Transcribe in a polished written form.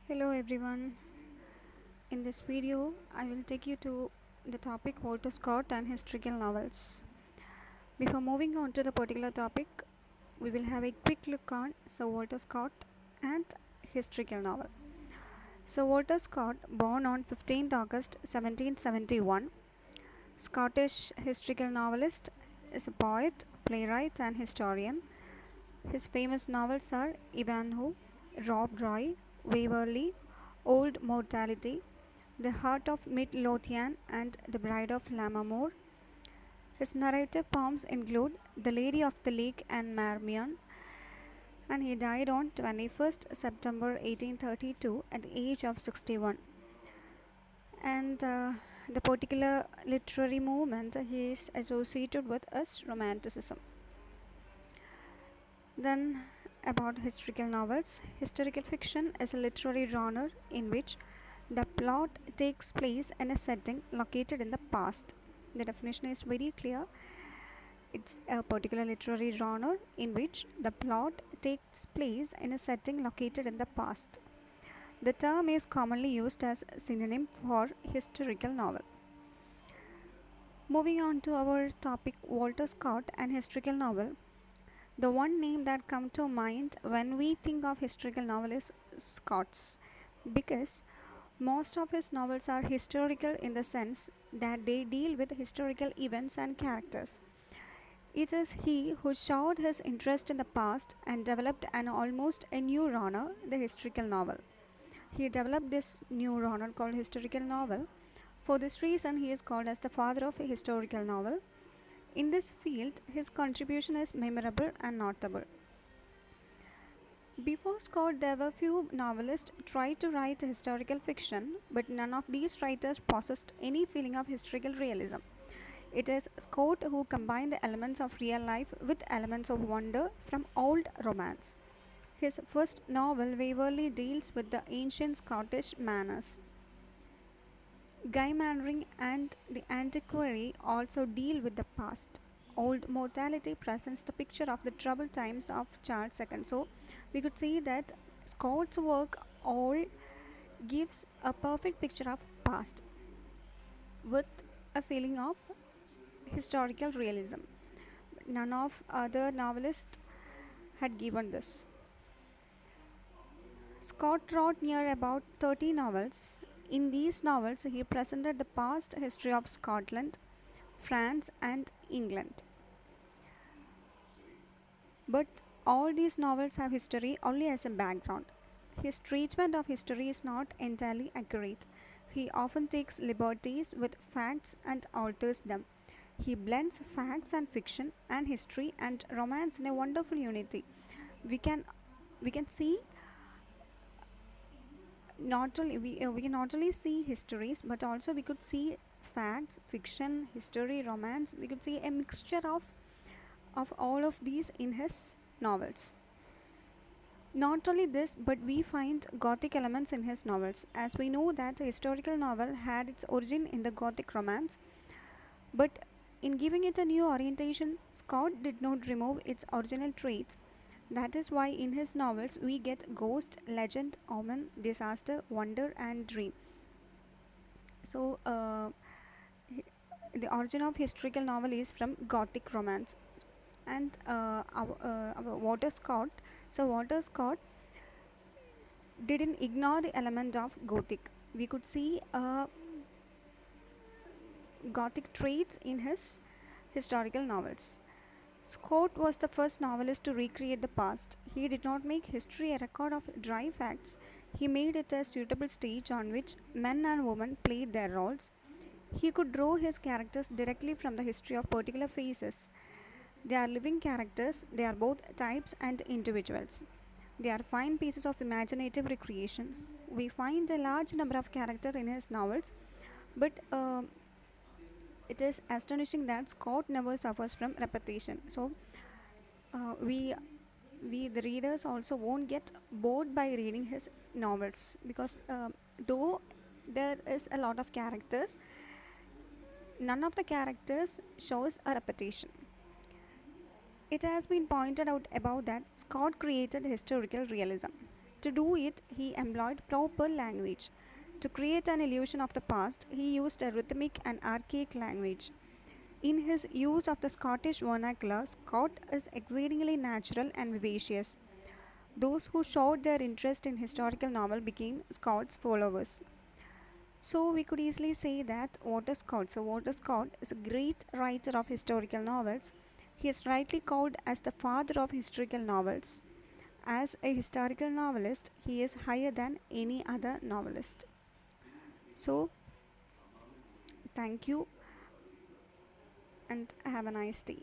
Hello everyone. In this video, I will take you to the topic Walter Scott and historical novels. Before moving on to the particular topic, we will have a quick look on Sir Walter Scott and historical novel. Sir Walter Scott, born on 15th August 1771, Scottish historical novelist, is a poet, playwright, and historian. His famous novels are Ivanhoe, Rob Roy, Waverley, Old Mortality, The Heart of Midlothian, and The Bride of Lammermoor. His narrative poems include The Lady of the Lake and Marmion, and he died on 21st September 1832 at the age of 61. And the particular literary movement he is associated with is Romanticism. Then, about historical novels. Historical fiction is a literary genre in which the plot takes place in a setting located in the past. The definition is very clear. It's a particular literary genre in which the plot takes place in a setting located in the past. The term is commonly used as a synonym for historical novel. Moving on to our topic, Walter Scott and historical novel. The one name that comes to mind when we think of historical novel is Scott's, because most of his novels are historical in the sense that they deal with historical events and characters. It is he who showed his interest in the past and developed an almost a new genre, the historical novel. He developed this new genre called historical novel. For this reason, he is called as the father of historical novel. In this field, his contribution is memorable and notable. Before Scott, there were few novelists tried to write historical fiction, but none of these writers possessed any feeling of historical realism. It is Scott who combined the elements of real life with elements of wonder from old romance. His first novel, Waverley, deals with the ancient Scottish manners. Guy Mannering and The Antiquary also deal with the past. Old Mortality presents the picture of the troubled times of Charles II. So we could see that Scott's work all gives a perfect picture of past with a feeling of historical realism. None of other novelists had given this. Scott wrote near about 30 novels. In these novels, he presented the past history of Scotland, France, and England. But all these novels have history only as a background. His treatment of history is not entirely accurate. He often takes liberties with facts and alters them. He blends facts and fiction and history and romance in a wonderful unity. We can we can see not only we can not only see histories, but also we could see facts, fiction, history, romance. We could see a mixture of all of these in his novels. Not only this, but we find Gothic elements in his novels, as we know that a historical novel had its origin in the Gothic romance, but in giving it a new orientation, Scott did not remove its original traits. That is why in his novels we get ghost, legend, omen, disaster, wonder, and dream. So, the origin of historical novel is from Gothic romance, and our Walter Scott. So Walter Scott didn't ignore the element of Gothic. We could see Gothic traits in his historical novels. Scott was the first novelist to recreate the past. He did not make history a record of dry facts. He made it a suitable stage on which men and women played their roles. He could draw his characters directly from the history of particular phases. They are living characters, they are both types and individuals. They are fine pieces of imaginative recreation. We find a large number of characters in his novels, but it is astonishing that Scott never suffers from repetition. So uh, we we the readers also won't get bored by reading his novels, because though there is a lot of characters, none of the characters shows a repetition. It has been pointed out above that Scott created historical realism. To do it, he employed proper language. To create an illusion of the past, he used a rhythmic and archaic language. In his use of the Scottish vernacular, Scott is exceedingly natural and vivacious. Those who showed their interest in historical novel became Scott's followers. So we could easily say that Walter Scott. So Walter Scott is a great writer of historical novels. He is rightly called as the father of historical novels. As a historical novelist, he is higher than any other novelist. So thank you and have a nice day.